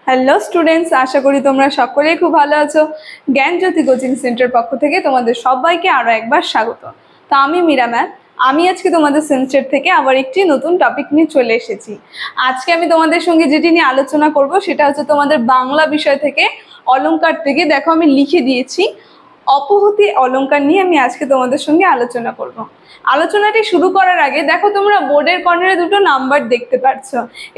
Hello students, আশা করি তোমরা সকলেই খুব ভালো আছো। জ্ঞানজ্যোতি কোচিং সেন্টার পক্ষ থেকে তোমাদের সবাইকে আরও একবার স্বাগত। তো আমি মীরা ম্যাম, আমি আজকে তোমাদের সেন্টার থেকে আবার একটি নতুন টপিক নিয়ে চলে এসেছি। আজকে আমি তোমাদের সঙ্গে যেটি নিয়ে আলোচনা করব সেটা হচ্ছে তোমাদের বাংলা বিষয় থেকে অলংকার থেকে। দেখো আমি লিখে দিয়েছি অপহূতি অলংকার নিয়ে আমি আজকে তোমাদের সঙ্গে আলোচনা করব। আলোচনাটি শুরু করার আগে দেখো তোমরা বোর্ডের কর্নারে দুটো নাম্বার দেখতে পাচ্ছ।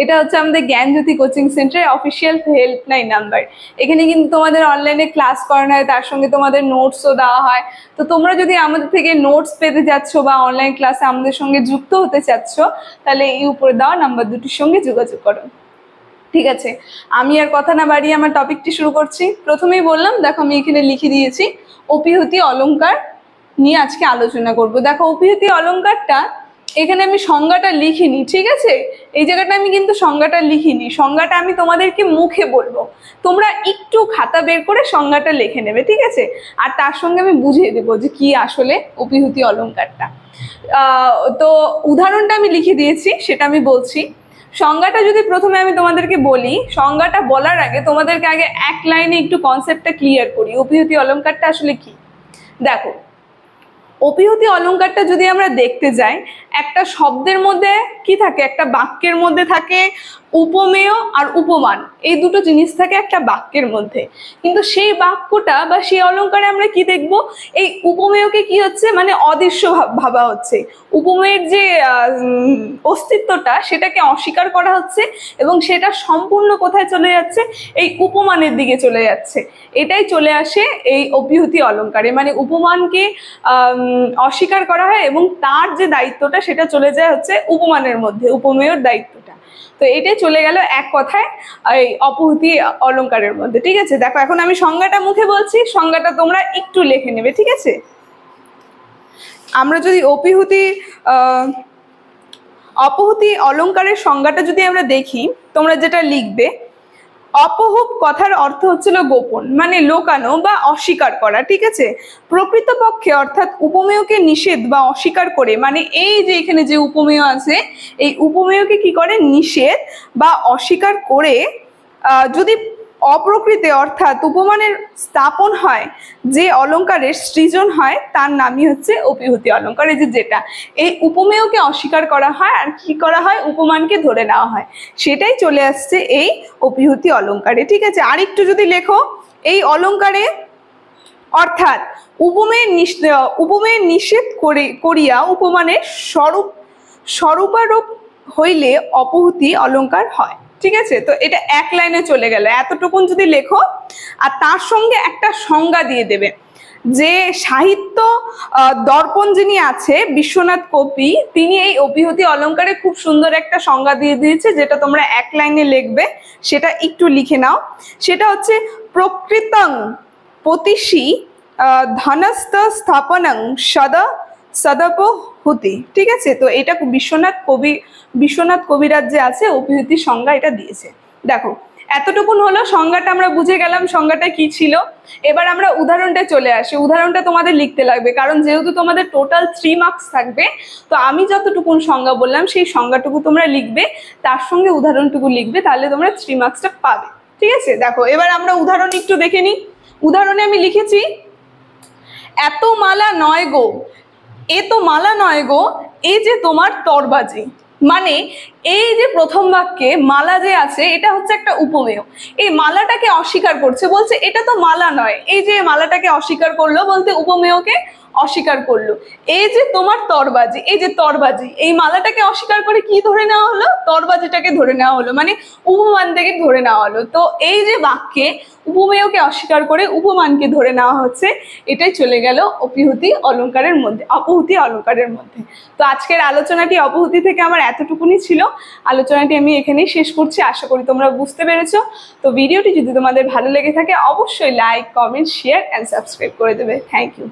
এটা হচ্ছে আমাদের জ্ঞানজ্যোতি কোচিং সেন্টারের অফিসিয়াল হেল্পলাইন নাম্বার। এখানে কিন্তু তোমাদের অনলাইনে ক্লাস করানো হয়, তার সঙ্গে তোমাদের নোটসও দেওয়া হয়। তো তোমরা যদি আমাদের থেকে নোটস পেতে যাচ্ছ বা অনলাইন ক্লাসে আমাদের সঙ্গে যুক্ত হতে চাচ্ছ, তাহলে এই উপরে দেওয়া নাম্বার দুটির সঙ্গে যোগাযোগ করো। ঠিক আছে, আমি আর কথা না বাড়িয়ে আমার টপিকটি শুরু করছি। প্রথমেই বললাম, দেখো আমি এখানে লিখে দিয়েছি অপিহূতি অলংকার নিয়ে আজকে আলোচনা করব। দেখো অপিহূতি অলংকারটা এখানে আমি সংজ্ঞাটা লিখিনি, ঠিক আছে? এই জায়গাটা আমি কিন্তু সংজ্ঞাটা লিখিনি, সংজ্ঞাটা আমি তোমাদেরকে মুখে বলবো, তোমরা একটু খাতা বের করে সংজ্ঞাটা লিখে নেবে, ঠিক আছে? আর তার সঙ্গে আমি বুঝিয়ে দেবো যে কি আসলে অপিহূতি অলংকারটা। তো উদাহরণটা আমি লিখে দিয়েছি, সেটা আমি বলছি। সংজ্ঞাটা যদি প্রথমে আমি তোমাদেরকে বলি, সংজ্ঞাটা বলার আগে তোমাদেরকে আগে এক লাইনে একটু কনসেপ্টটা ক্লিয়ার করি, অপিহূতি অলংকারটা আসলে কি। দেখো, অপিহূতি অলংকারটা যদি আমরা দেখতে যাই, একটা শব্দের মধ্যে কি থাকে, একটা বাক্যের মধ্যে থাকে উপমেয় আর উপমান, এই দুটো জিনিস থাকে একটা বাক্যের মধ্যে। কিন্তু সেই বাক্যটা বা সেই অলংকারে আমরা কি দেখব, এই উপমেয়কে কি হচ্ছে, মানে অদৃশ্য ভাবা হচ্ছে। উপমেয়ের যে অস্তিত্বটা সেটাকে অস্বীকার করা হচ্ছে এবং সেটা সম্পূর্ণ কোথায় চলে যাচ্ছে, এই উপমানের দিকে চলে যাচ্ছে। এটাই চলে আসে এই অপিহূতি অলংকারে, মানে উপমানকে অস্বীকার করা হয় এবং তার যে দায়িত্বটা সেটা চলে যায় হচ্ছে উপমানের মধ্যে, উপমেয়ের দায়িত্বটা। তো এটাই চলে গেল এক কথায় এই অপহূতি অলংকারের মধ্যে, ঠিক আছে? দেখো এখন আমি সংজ্ঞাটা মুখে বলছি, সংজ্ঞাটা তোমরা একটু লিখে নেবে, ঠিক আছে? আমরা যদি অপহূতি অলংকারের সংজ্ঞাটা যদি আমরা দেখি, তোমরা যেটা লিখবে, অপহূত কথার অর্থ হচ্ছিল গোপন, মানে লোকানো বা অস্বীকার করা, ঠিক আছে? প্রকৃতপক্ষে অর্থাৎ উপমেয়কে নিষেধ বা অস্বীকার করে, মানে এই যে এখানে যে উপমেয় আছে, এই উপমেয়কে কি করে, নিষেধ বা অস্বীকার করে যদি অপ্রকৃতে অর্থাৎ উপমানের স্থাপন হয়, যে অলংকারের সৃজন হয়, তার নামই হচ্ছে অপিহূতি অলংকার। এই যেটা এই উপমেয়কে অস্বীকার করা হয় আর কি করা হয়, উপমানকে ধরে নেওয়া হয়, সেটাই চলে আসছে এই অপিহূতি অলংকারে, ঠিক আছে? আরেকটু যদি লেখো, এই অলংকারে অর্থাৎ উপমেয় নিষেধ করিয়া উপমানের স্বরূপারোপ হইলে অপহূতি অলংকার হয়, ঠিক আছে? তো এটা এক লাইনে চলে গেল, এতটুকুন যদি লেখো আর তার সঙ্গে একটা সংজ্ঞা দিয়ে দেবে। যে সাহিত্য দর্পণ যিনি আছে বিশ্বনাথ কবি, তিনি এই অপিহূতি অলংকারে খুব সুন্দর একটা সংজ্ঞা দিয়ে দিয়েছে, যেটা তোমরা এক লাইনে লিখবে, সেটা একটু লিখে নাও। সেটা হচ্ছে প্রকৃতং পতিষি ধনস্থ স্থাপনং সদপহূতি, ঠিক আছে? তো এটা বিশ্বনাথ কবিরাজ যে আছে অপিহূতির সংজ্ঞা এটা দিয়েছে। দেখো এতটুকুন হলো, সংজ্ঞাটা আমরা বুঝে গেলাম সংজ্ঞাটা কি ছিল। এবার আমরা উদাহরণটা চলে আসি। উদাহরণটা তোমাদের লিখতে লাগবে, কারণ যেহেতু তোমাদের টোটাল 3 মার্কস থাকবে, তো আমি যতটুকুন সংজ্ঞা বললাম সেই সংজ্ঞাটুকু তোমরা লিখবে, তার সঙ্গে উদাহরণটুকু লিখবে, তাহলে তোমরা 3 মার্কসটা পাবে, ঠিক আছে? দেখো এবার আমরা উদাহরণ একটু দেখে নিই। উদাহরণে আমি লিখেছি, এত মালা নয় গো, এ তো মালা নয় গো, এই যে তোমার তরবাজি। মানে এই যে প্রথম বাক্যে মালা যে আছে, এটা হচ্ছে একটা উপমেয়। এই মালাটাকে অস্বীকার করছে, বলছে এটা তো মালা নয়, এই যে মালাটাকে অস্বীকার করলো বলতে উপমেয়কে অস্বীকার করলো। এই যে তোমার তরবাজি, এই যে তরবাজি, এই মালাটাকে অস্বীকার করে কি ধরে নেওয়া হলো, তরবাজিটাকে ধরে নেওয়া হলো, মানে উপমান থেকে ধরে নেওয়া হলো। তো এই যে বাক্যে উপমেয়কে অস্বীকার করে উপমানকে ধরে নেওয়া হচ্ছে, এটাই চলে গেল অপিহূতি অলংকারের মধ্যে, অপহূতি অলংকারের মধ্যে। তো আজকের আলোচনাটি অপহূতি থেকে আমার এতটুকুনি ছিল। আলোচনাটি আমি এখানেই শেষ করছি, আশা করি তোমরা বুঝতে পেরেছো। তো ভিডিওটি যদি তোমাদের ভালো লেগে থাকে, অবশ্যই like, comment, share and subscribe করে দেবে। Thank you.